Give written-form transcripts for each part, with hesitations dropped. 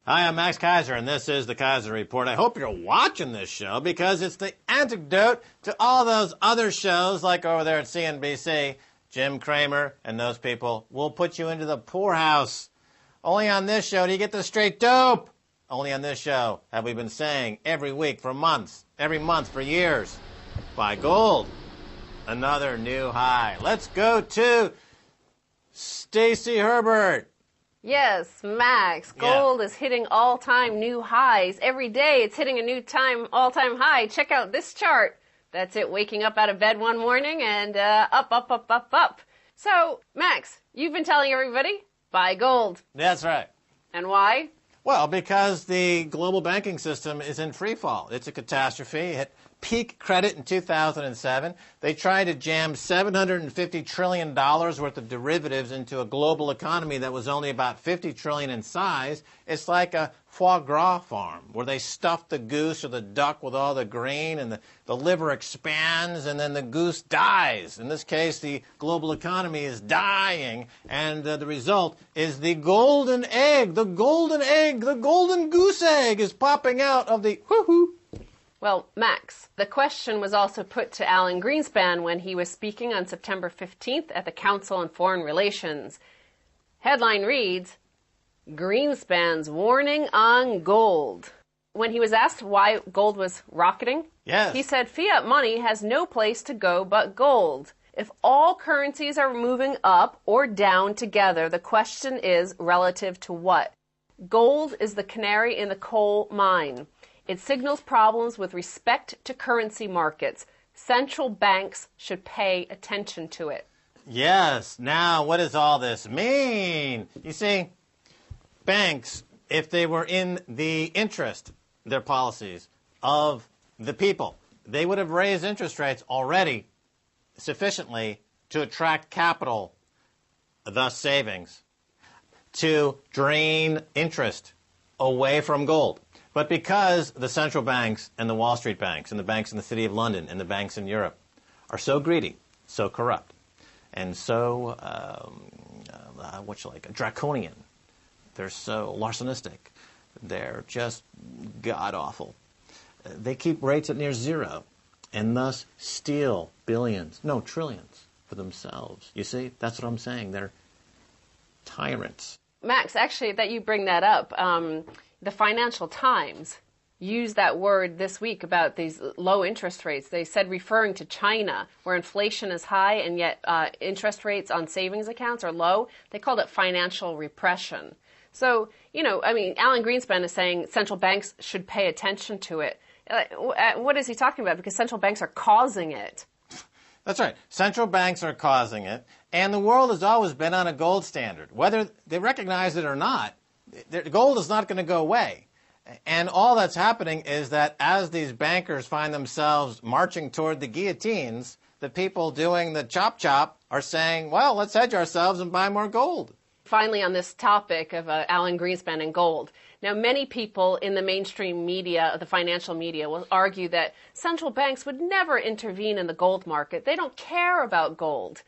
Hi, I'm Max Keiser, and this is the Keiser Report. I hope you're watching this show because it's the antidote to all those other shows like over there at CNBC. Jim Cramer and those people will put you into the poorhouse. Only on this show do you get the straight dope. Only on this show have we been saying every week for months, every month for years, buy gold. Another new high. Let's go to Stacy Herbert. Yes, Max. Gold is hitting all-time new highs. Every day it's hitting a new all-time high. Check out this chart. That's it, waking up out of bed one morning and up, up, up, up, up. So, Max, you've been telling everybody, buy gold. That's right. And why? Well, because the global banking system is in free fall. It's a catastrophe. It hit peak credit in 2007. They tried to jam $750 trillion worth of derivatives into a global economy that was only about $50 trillion in size. It's like a foie gras farm where they stuff the goose or the duck with all the grain and the liver expands and then the goose dies. In this case, the global economy is dying, and the result is the golden egg, the golden goose egg is popping out of the whoo-hoo. Well, Max, the question was also put to Alan Greenspan when he was speaking on September 15th at the Council on Foreign Relations. Headline reads, Greenspan's warning on gold. When he was asked why gold was rocketing, yes, he said fiat money has no place to go but gold. If all currencies are moving up or down together, the question is relative to what? Gold is the canary in the coal mine. It signals problems with respect to currency markets. Central banks should pay attention to it. Yes. Now, what does all this mean? You see, banks, if they were in the interest, their policies, of the people, they would have raised interest rates already sufficiently to attract capital, thus savings, to drain interest away from gold. But because the central banks and the Wall Street banks and the banks in the City of London and the banks in Europe are so greedy, so corrupt, and so, draconian, they're so larcenistic, they're just god-awful, they keep rates at near zero and thus steal billions, no, trillions for themselves. You see, that's what I'm saying. They're tyrants. Max, actually, that you bring that up, the Financial Times used that word this week about these low interest rates. They said, referring to China, where inflation is high and yet interest rates on savings accounts are low, they called it financial repression. So, Alan Greenspan is saying central banks should pay attention to it. What is he talking about? Because central banks are causing it. That's right. Central banks are causing it, and the world has always been on a gold standard. Whether they recognize it or not, gold is not going to go away. And all that's happening is that as these bankers find themselves marching toward the guillotines, the people doing the chop-chop are saying, well, let's hedge ourselves and buy more gold. Finally, on this topic of Alan Greenspan and gold. Now, many people in the mainstream media, the financial media, will argue that central banks would never intervene in the gold market. They don't care about gold.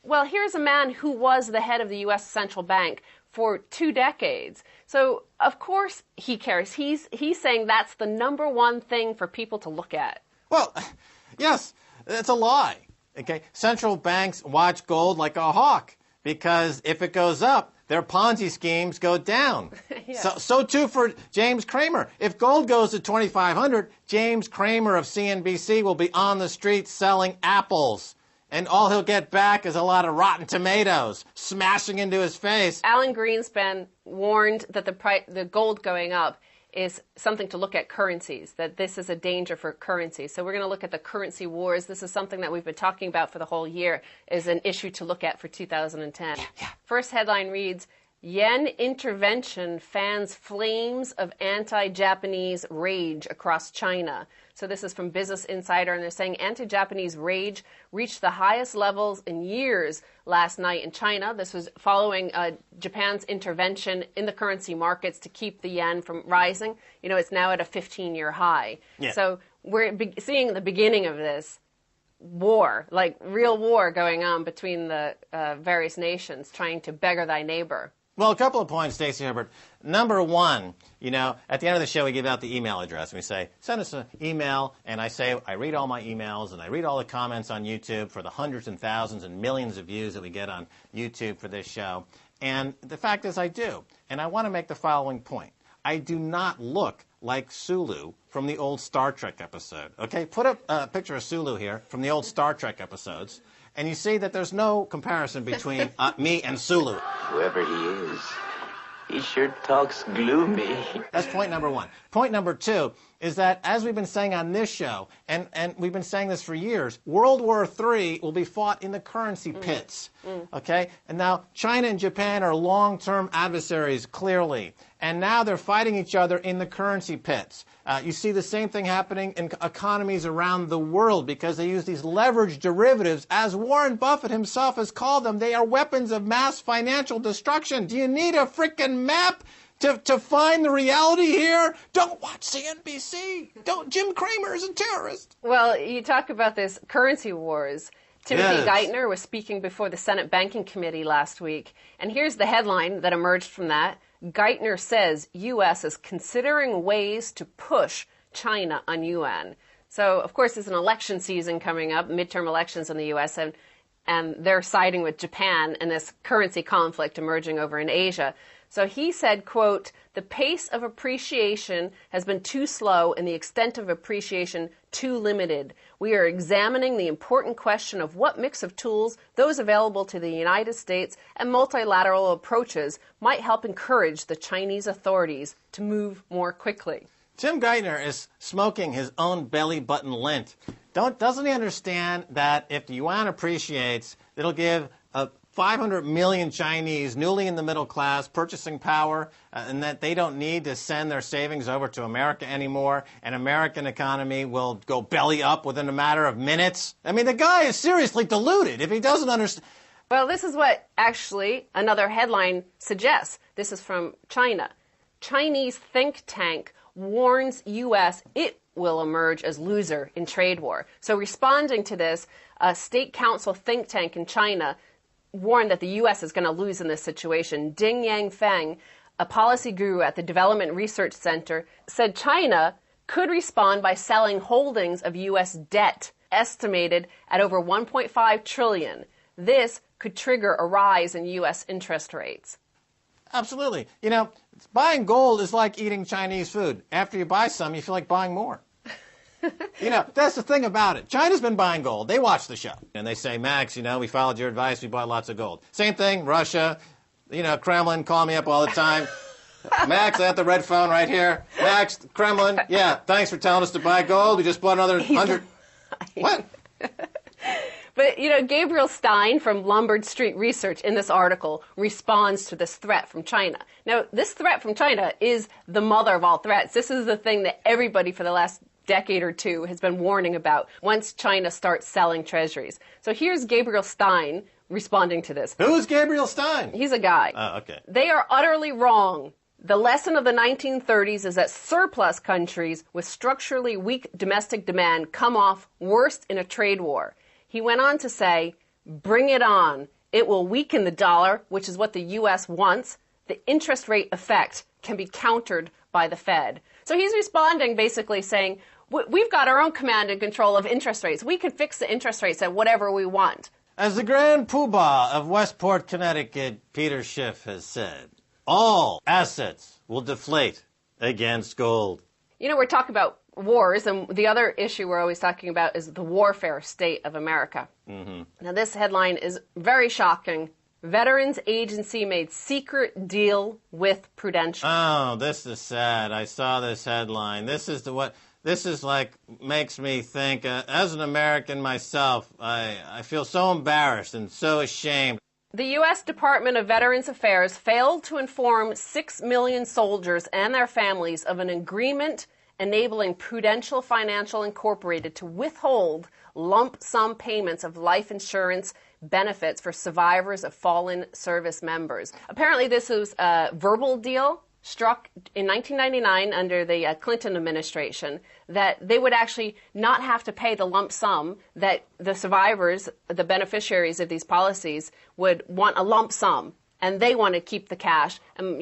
Well, here's a man who was the head of the U.S. Central Bank for 2 decades. So, of course, he cares. He's saying that's the number one thing for people to look at. Well, yes, it's a lie. Okay, central banks watch gold like a hawk because if it goes up, their Ponzi schemes go down. Yeah. So too for James Cramer. If gold goes to 2,500, James Cramer of CNBC will be on the street selling apples. And all he'll get back is a lot of rotten tomatoes smashing into his face. Alan Greenspan warned that the gold going up is something to look at currencies, that this is a danger for currencies. So we're going to look at the currency wars. This is something that we've been talking about for the whole year, is an issue to look at for 2010. Yeah. First headline reads, Yen intervention fans flames of anti-Japanese rage across China. So this is from Business Insider, and they're saying anti-Japanese rage reached the highest levels in years last night in China. This was following Japan's intervention in the currency markets to keep the yen from rising. You know, it's now at a 15-year high. Yeah. So we're seeing the beginning of this war, like real war going on between the various nations trying to beggar thy neighbor. Well, a couple of points, Stacy Herbert. Number one, at the end of the show, we give out the email address. And we say, send us an email. And I say, I read all my emails, and I read all the comments on YouTube for the hundreds and thousands and millions of views that we get on YouTube for this show. And the fact is I do. And I want to make the following point. I do not look like Sulu from the old Star Trek episode. Okay, put up a picture of Sulu here from the old Star Trek episodes. And you see that there's no comparison between me and Sulu. Whoever he is, he sure talks gloomy. That's point number one. Point number two is that, as we've been saying on this show, and we've been saying this for years, World War III will be fought in the currency pits. Okay? And now China and Japan are long-term adversaries, clearly. And now they're fighting each other in the currency pits. You see the same thing happening in economies around the world because they use these leveraged derivatives. As Warren Buffett himself has called them, they are weapons of mass financial destruction. Do you need a frickin' map to find the reality here? Don't watch CNBC. Jim Cramer is a terrorist. Well, you talk about this currency wars. Timothy Geithner was speaking before the Senate Banking Committee last week. And here's the headline that emerged from that. Geithner says U.S. is considering ways to push China on yuan. So, of course, there's an election season coming up, midterm elections in the U.S., and they're siding with Japan in this currency conflict emerging over in Asia. So he said, quote, the pace of appreciation has been too slow and the extent of appreciation too limited. We are examining the important question of what mix of tools, those available to the United States, and multilateral approaches might help encourage the Chinese authorities to move more quickly. Tim Geithner is smoking his own belly button lint. Doesn't he understand that if the yuan appreciates, it'll give 500 million Chinese, newly in the middle class, purchasing power, and that they don't need to send their savings over to America anymore, and American economy will go belly up within a matter of minutes? I mean, the guy is seriously deluded if he doesn't understand. Well, this is what actually another headline suggests. This is from China. Chinese think tank warns U.S. it will emerge as loser in trade war. So responding to this, a state council think tank in China warned that the U.S. is going to lose in this situation. Ding Yangfeng, a policy guru at the Development Research Center, said China could respond by selling holdings of U.S. debt estimated at over $1.5 trillion. This could trigger a rise in U.S. interest rates. Absolutely. Buying gold is like eating Chinese food. After you buy some, you feel like buying more. That's the thing about it. China's been buying gold. They watch the show. And they say, Max, we followed your advice. We bought lots of gold. Same thing, Russia, Kremlin, call me up all the time. Max, I have the red phone right here. Max, Kremlin, yeah, thanks for telling us to buy gold. We just bought another 100. What? But, Gabriel Stein from Lombard Street Research in this article responds to this threat from China. Now, this threat from China is the mother of all threats. This is the thing that everybody for the last decade or two has been warning about once China starts selling treasuries. So here's Gabriel Stein responding to this. Who is Gabriel Stein? He's a guy. Oh, okay. They are utterly wrong. The lesson of the 1930s is that surplus countries with structurally weak domestic demand come off worst in a trade war. He went on to say, bring it on. It will weaken the dollar, which is what the U.S. wants. The interest rate effect can be countered by the Fed. So he's responding basically saying, we've got our own command and control of interest rates. We can fix the interest rates at whatever we want. As the Grand Poobah of Westport, Connecticut, Peter Schiff has said, all assets will deflate against gold. We're talking about wars, and the other issue we're always talking about is the warfare state of America. Mm-hmm. Now, this headline is very shocking. Veterans Agency made secret deal with Prudential. Oh, this is sad. I saw this headline. This is like makes me think, as an American myself, I feel so embarrassed and so ashamed. The U.S. Department of Veterans Affairs failed to inform 6 million soldiers and their families of an agreement enabling Prudential Financial Incorporated to withhold lump sum payments of life insurance benefits for survivors of fallen service members. Apparently, this was a verbal deal struck in 1999 under the Clinton administration that they would actually not have to pay the lump sum, that the survivors, the beneficiaries of these policies, would want a lump sum. and they want to keep the cash and,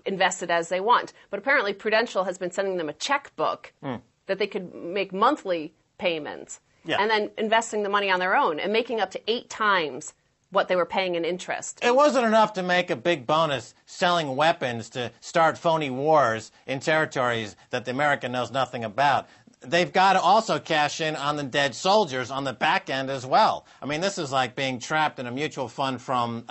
invest it as they want. But apparently Prudential has been sending them a checkbook that they could make monthly payments and then investing the money on their own and making up to 8 times what they were paying in interest. It wasn't enough to make a big bonus selling weapons to start phony wars in territories that the American knows nothing about. They've got to also cash in on the dead soldiers on the back end as well. I mean, this is like being trapped in a mutual fund from,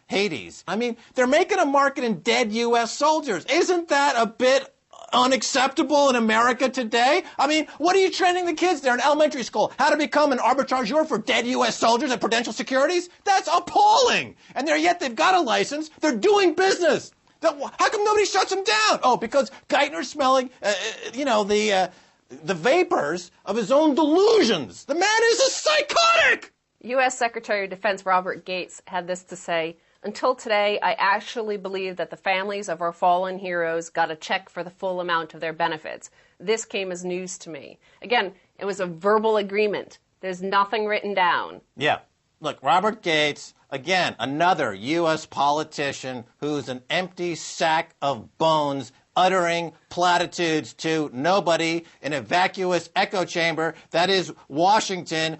Hades. I mean, they're making a market in dead U.S. soldiers. Isn't that a bit unacceptable in America today? I mean, what are you training the kids there in elementary school? How to become an arbitrageur for dead U.S. soldiers at Prudential Securities? That's appalling. And yet they've got a license. They're doing business. How come nobody shuts them down? Oh, because Geithner's smelling, the vapors of his own delusions. The man is a psychotic! U.S. Secretary of Defense Robert Gates had this to say: "Until today, I actually believe that the families of our fallen heroes got a check for the full amount of their benefits. This came as news to me." Again, it was a verbal agreement. There's nothing written down. Yeah. Look, Robert Gates, again, another U.S. politician who's an empty sack of bones uttering platitudes to nobody in a vacuous echo chamber that is Washington,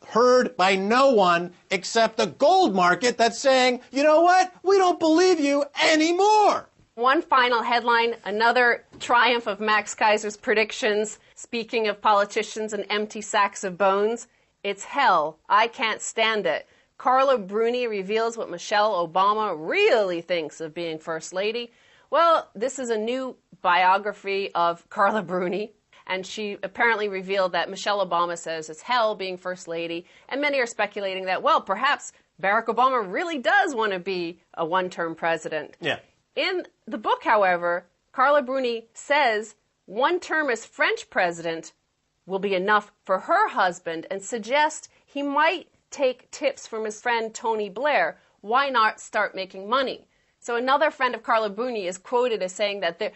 heard by no one except the gold market that's saying, you know what, we don't believe you anymore. One final headline, another triumph of Max Keiser's predictions. Speaking of politicians and empty sacks of bones, it's hell. I can't stand it. Carla Bruni reveals what Michelle Obama really thinks of being First Lady. Well, this is a new biography of Carla Bruni, and she apparently revealed that Michelle Obama says it's hell being First Lady, and many are speculating that, well, perhaps Barack Obama really does want to be a one-term president. Yeah. In the book, however, Carla Bruni says one term as French president will be enough for her husband and suggests he might take tips from his friend Tony Blair. Why not start making money? So another friend of Carla Bruni is quoted as saying that the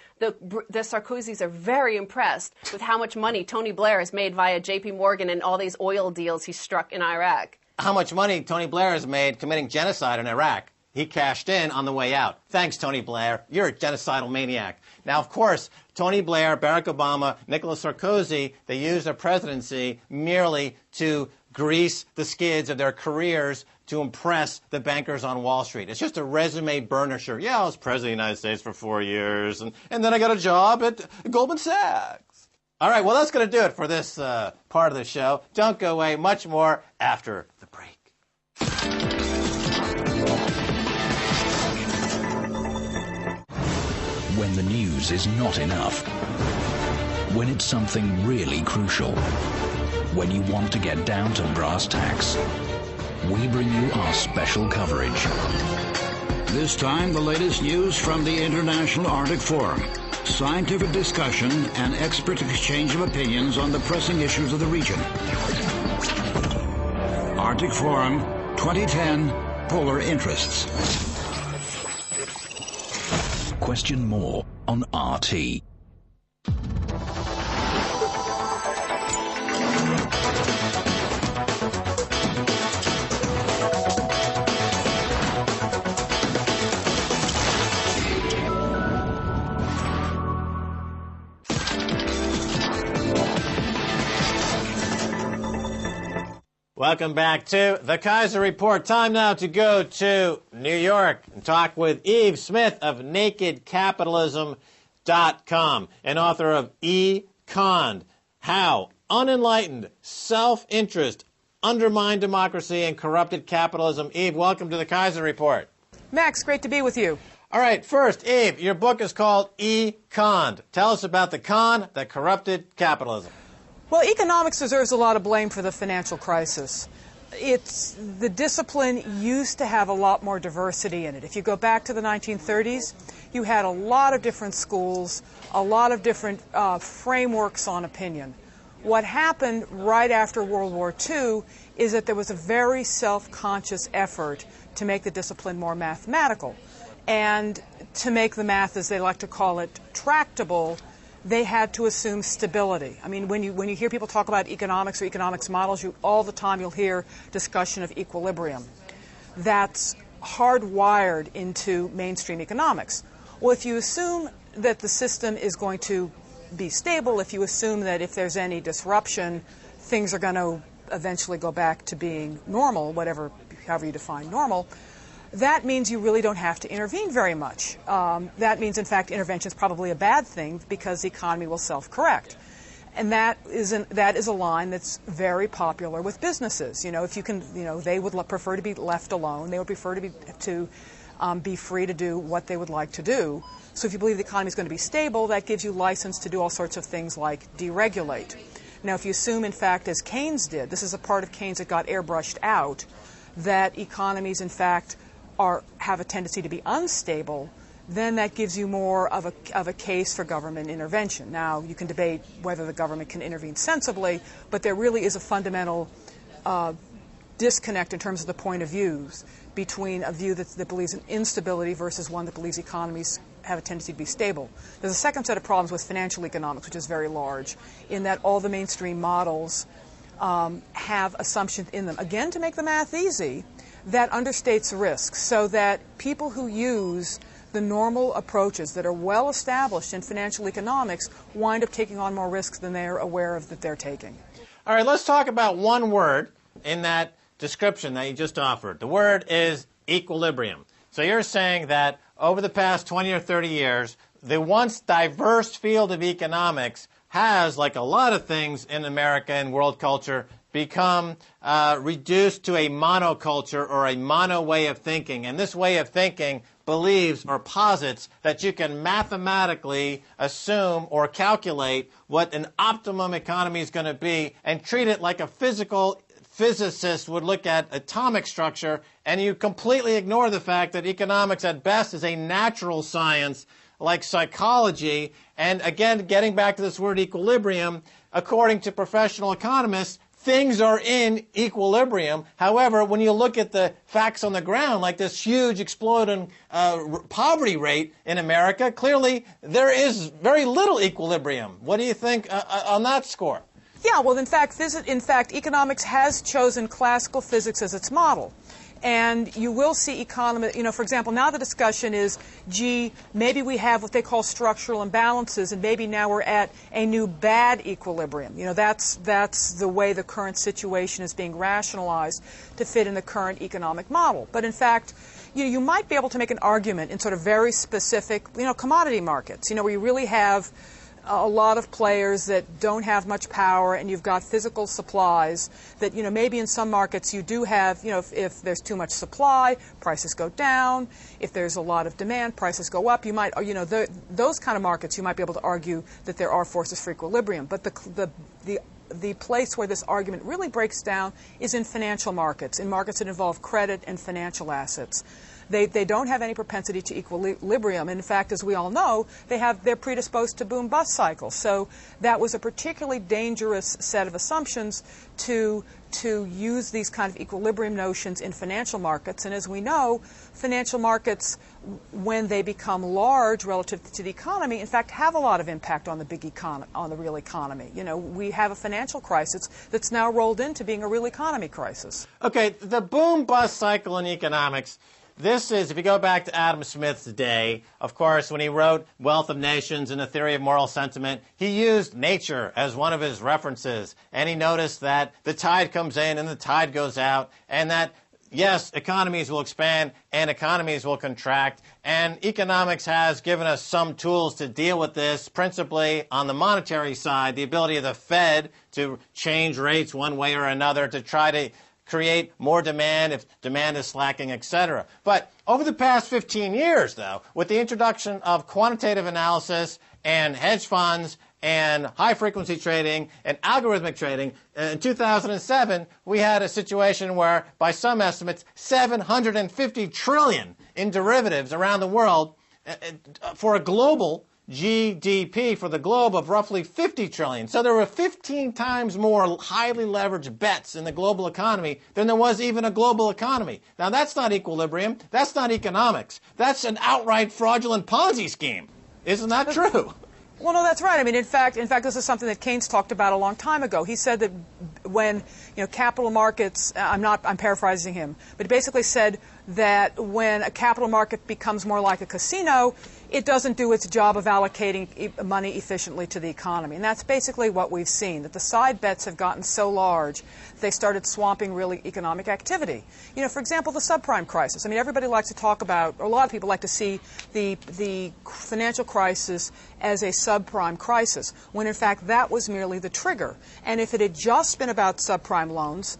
Sarkozys are very impressed with how much money Tony Blair has made via J.P. Morgan and all these oil deals he struck in Iraq. How much money Tony Blair has made committing genocide in Iraq. He cashed in on the way out. Thanks, Tony Blair. You're a genocidal maniac. Now, of course, Tony Blair, Barack Obama, Nicolas Sarkozy, they used their presidency merely to grease the skids of their careers to impress the bankers on Wall Street. It's just a resume burnisher. Yeah, I was president of the United States for 4 years, and then I got a job at Goldman Sachs. All right, well, that's going to do it for this part of the show. Don't go away. Much more after the break. When the news is not enough, when it's something really crucial, when you want to get down to brass tacks, we bring you our special coverage. This time, the latest news from the International Arctic Forum. Scientific discussion and expert exchange of opinions on the pressing issues of the region. Arctic Forum 2010, Polar Interests. Question more on RT. Welcome back to the Keiser Report. Time now to go to New York and talk with Eve Smith of NakedCapitalism.com and author of E-Conned, How Unenlightened Self-Interest Undermined Democracy and Corrupted Capitalism. Eve, welcome to the Keiser Report. Max, great to be with you. All right, first, Eve, your book is called E-Conned. Tell us about the con that corrupted capitalism. Well, economics deserves a lot of blame for the financial crisis. The discipline used to have a lot more diversity in it. If you go back to the 1930s, you had a lot of different schools, a lot of different frameworks on opinion. What happened right after World War II is that there was a very self-conscious effort to make the discipline more mathematical and to make the math, as they like to call it, tractable. They had to assume stability. I mean, when you hear people talk about economics or economics models, all the time you'll hear discussion of equilibrium. That's hardwired into mainstream economics. Well, if you assume that the system is going to be stable, if you assume that if there's any disruption, things are going to eventually go back to being normal, however you define normal, that means you really don't have to intervene very much. That means, in fact, intervention is probably a bad thing because the economy will self-correct. And that is a line that's very popular with businesses. If you can, they would prefer to be left alone. They would prefer to be free to do what they would like to do. So if you believe the economy is going to be stable, that gives you license to do all sorts of things like deregulate. Now, if you assume, in fact, as Keynes did, this is a part of Keynes that got airbrushed out, that economies, in fact, have a tendency to be unstable, then that gives you more of a case for government intervention. Now, you can debate whether the government can intervene sensibly, but there really is a fundamental disconnect in terms of the point of views between a view that believes in instability versus one that believes economies have a tendency to be stable. There's a second set of problems with financial economics, which is very large, in that all the mainstream models have assumptions in them, again, to make the math easy, that understates risk, so that people who use the normal approaches that are well established in financial economics wind up taking on more risks than they're aware of that they're taking. All right, let's talk about one word in that description that you just offered. The word is equilibrium. So you're saying that over the past 20 or 30 years, the once diverse field of economics has, like a lot of things in America and world culture, become reduced to a monoculture or a mono way of thinking. And this way of thinking believes or posits that you can mathematically assume or calculate what an optimum economy is going to be and treat it like a physicist would look at atomic structure, and you completely ignore the fact that economics at best is a natural science like psychology. And again, getting back to this word equilibrium, according to professional economists, things are in equilibrium. However, when you look at the facts on the ground, like this huge exploding poverty rate in America, clearly there is very little equilibrium. What do you think on that score? Yeah, well, in fact, economics has chosen classical physics as its model. And you will see for example, now the discussion is, gee, maybe we have what they call structural imbalances, and maybe now we're at a new bad equilibrium. That's the way the current situation is being rationalized to fit in the current economic model. But in fact, you might be able to make an argument in sort of very specific, commodity markets, where you really have a lot of players that don't have much power, and you've got physical supplies that, maybe in some markets you do have, if there's too much supply, prices go down. If there's a lot of demand, prices go up. You might, those kind of markets, you might be able to argue that there are forces for equilibrium. But the place where this argument really breaks down is in financial markets, in markets that involve credit and financial assets. They don't have any propensity to equilibrium. In fact, as we all know, they're predisposed to boom-bust cycles. So that was a particularly dangerous set of assumptions to use these kind of equilibrium notions in financial markets. And as we know, financial markets, when they become large relative to the economy, in fact, have a lot of impact on the real economy. We have a financial crisis that's now rolled into being a real economy crisis. Okay, the boom-bust cycle in economics. This is, if you go back to Adam Smith's day, of course, when he wrote Wealth of Nations and the Theory of Moral Sentiment, he used nature as one of his references. And he noticed that the tide comes in and the tide goes out, and that, yes, economies will expand and economies will contract. And economics has given us some tools to deal with this, principally on the monetary side, the ability of the Fed to change rates one way or another to try to create more demand if demand is slacking, etc. But over the past 15 years, though, with the introduction of quantitative analysis and hedge funds and high-frequency trading and algorithmic trading, in 2007, we had a situation where, by some estimates, $750 trillion in derivatives around the world for a global GDP for the globe of roughly 50 trillion. So there were 15 times more highly leveraged bets in the global economy than there was even a global economy. Now that's not equilibrium. That's not economics. That's an outright fraudulent Ponzi scheme. Isn't that true? Well, no, that's right. I mean, in fact, this is something that Keynes talked about a long time ago. He said that when, capital markets, I'm paraphrasing him, but he basically said that when a capital market becomes more like a casino, it doesn't do its job of allocating money efficiently to the economy. And that's basically what we've seen, that the side bets have gotten so large they started swamping really economic activity. You know, for example, the subprime crisis. I mean, everybody likes to talk about, or a lot of people like to see the financial crisis as a subprime crisis, when in fact that was merely the trigger. And if it had just been about subprime loans,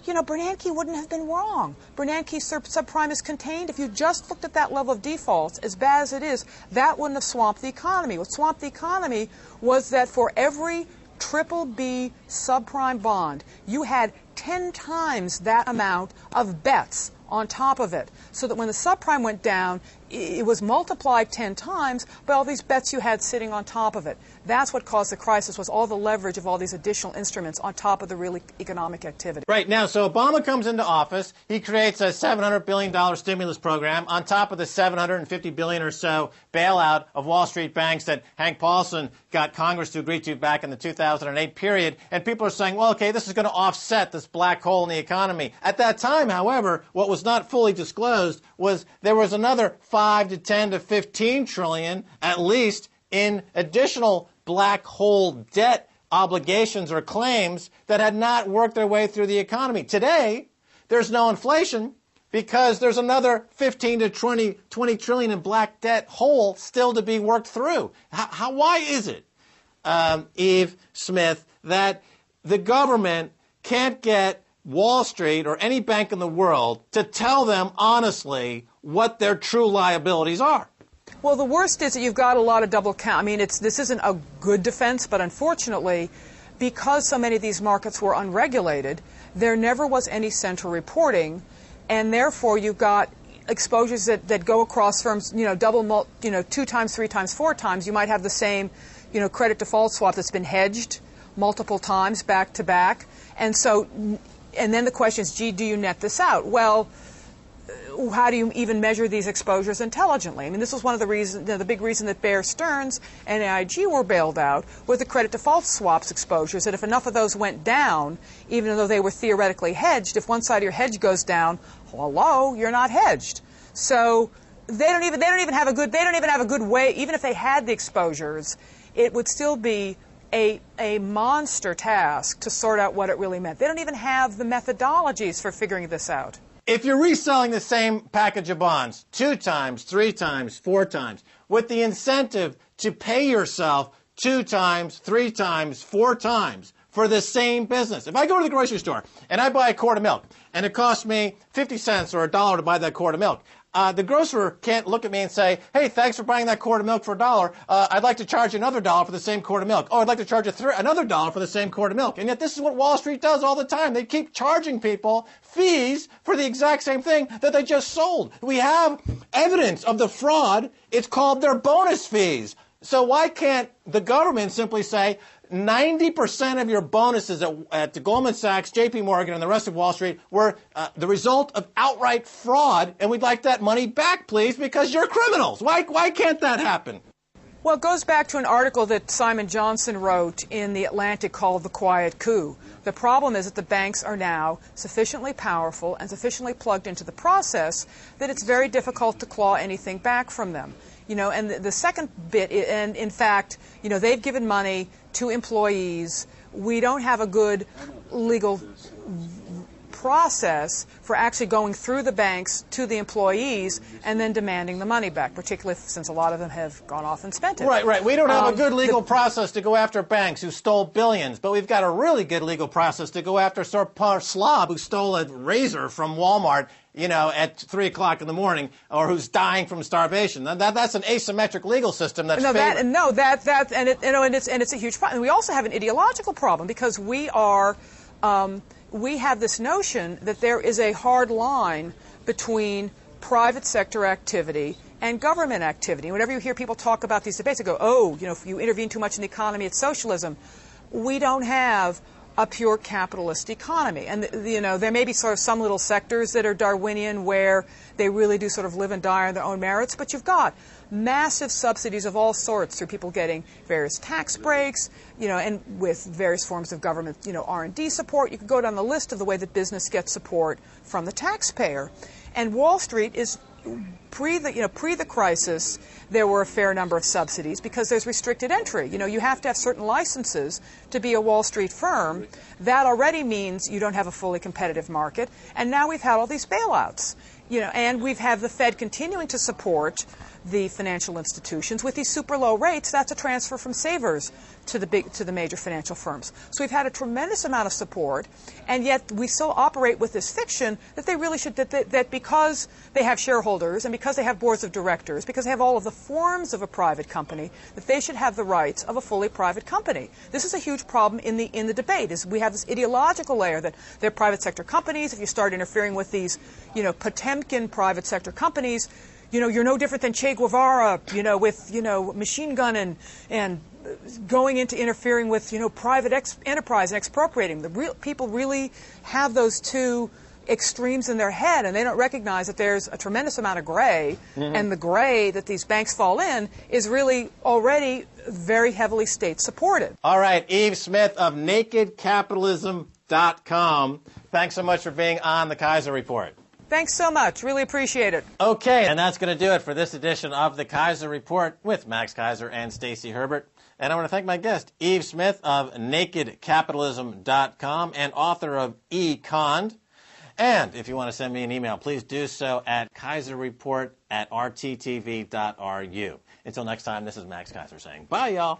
you know, Bernanke wouldn't have been wrong. Bernanke's subprime is contained. If you just looked at that level of defaults, as bad as it is, that wouldn't have swamped the economy. What swamped the economy was that for every BBB subprime bond, you had 10 times that amount of bets on top of it, so that when the subprime went down, it was multiplied 10 times by all these bets you had sitting on top of it. That's what caused the crisis, was all the leverage of all these additional instruments on top of the real economic activity. Right. Now, so Obama comes into office. He creates a $700 billion stimulus program on top of the $750 billion or so bailout of Wall Street banks that Hank Paulson got Congress to agree to back in the 2008 period. And people are saying, well, okay, this is going to offset this black hole in the economy. At that time, however, what was not fully disclosed was there was another 5 to 10 to 15 trillion at least in additional black hole debt obligations or claims that had not worked their way through the economy. Today, there's no inflation because there's another 15 to 20 trillion in black debt hole still to be worked through. Why is it, Eve Smith, that the government can't get Wall Street or any bank in the world to tell them honestly what their true liabilities are? Well, the worst is that you've got a lot of double count. I mean, this isn't a good defense, but unfortunately, because so many of these markets were unregulated, there never was any central reporting, and therefore you've got exposures that go across firms, you know, double, 2 times, 3 times, 4 times. You might have the same, credit default swap that's been hedged multiple times back to back, and so, and then the question is, gee, do you net this out? Well, how do you even measure these exposures intelligently? I mean, this was one of the reasons, the big reason that Bear Stearns and AIG were bailed out with the credit default swaps exposures, that if enough of those went down, even though they were theoretically hedged, if one side of your hedge goes down, hello, you're not hedged. So they don't even have a good way, even if they had the exposures, it would still be a monster task to sort out what it really meant. They don't even have the methodologies for figuring this out. If you're reselling the same package of bonds 2 times, 3 times, 4 times, with the incentive to pay yourself 2 times, 3 times, 4 times for the same business. If I go to the grocery store and I buy a quart of milk and it costs me 50 cents or $1 to buy that quart of milk, the grocer can't look at me and say, hey, thanks for buying that quart of milk for $1. I'd like to charge you another $1 for the same quart of milk. Oh, I'd like to charge you another $1 for the same quart of milk. And yet this is what Wall Street does all the time. They keep charging people fees for the exact same thing that they just sold. We have evidence of the fraud. It's called their bonus fees. So why can't the government simply say 90% of your bonuses at Goldman Sachs, JP Morgan, and the rest of Wall Street were the result of outright fraud, and we'd like that money back, please, because you're criminals. Why can't that happen? Well, it goes back to an article that Simon Johnson wrote in The Atlantic called The Quiet Coup. The problem is that the banks are now sufficiently powerful and sufficiently plugged into the process that it's very difficult to claw anything back from them. And the second bit, and in fact, they've given money to employees. We don't have a good legal process for actually going through the banks to the employees and then demanding the money back, particularly since a lot of them have gone off and spent it. Right. We don't have a good legal process to go after banks who stole billions, but we've got a really good legal process to go after Sir Slob, who stole a razor from Walmart, at 3 o'clock in the morning, or who's dying from starvation. That's an asymmetric legal system that's it's a huge problem. And we also have an ideological problem because we have this notion that there is a hard line between private sector activity and government activity. Whenever you hear people talk about these debates, they go, if you intervene too much in the economy, it's socialism. We don't have a pure capitalist economy. And, there may be sort of some little sectors that are Darwinian where they really do sort of live and die on their own merits, but you've got massive subsidies of all sorts through people getting various tax breaks, and with various forms of government, R&D support. You could go down the list of the way that business gets support from the taxpayer. And Wall Street is pre the crisis, there were a fair number of subsidies because there's restricted entry. You have to have certain licenses to be a Wall Street firm. That already means you don't have a fully competitive market. And now we've had all these bailouts. And we've had the Fed continuing to support the financial institutions with these super low rates. That's a transfer from savers to the major financial firms. So we've had a tremendous amount of support, and yet we still operate with this fiction that they really should, that because they have shareholders and because they have boards of directors, because they have all of the forms of a private company, that they should have the rights of a fully private company. This is a huge problem in the debate. Is we have this ideological layer that they're private sector companies. If you start interfering with these, Potemkin private sector companies, you're no different than Che Guevara, with, machine gun and going into interfering with, private enterprise and expropriating. People really have those two extremes in their head, and they don't recognize that there's a tremendous amount of gray, and the gray that these banks fall in is really already very heavily state-supported. All right, Eve Smith of nakedcapitalism.com. Thanks so much for being on the Keiser Report. Thanks so much. Really appreciate it. Okay, and that's going to do it for this edition of the Keiser Report with Max Keiser and Stacy Herbert. And I want to thank my guest, Eve Smith of nakedcapitalism.com and author of E-Conned. And if you want to send me an email, please do so at keiserreport@rttv.ru. Until next time, this is Max Keiser saying bye, y'all.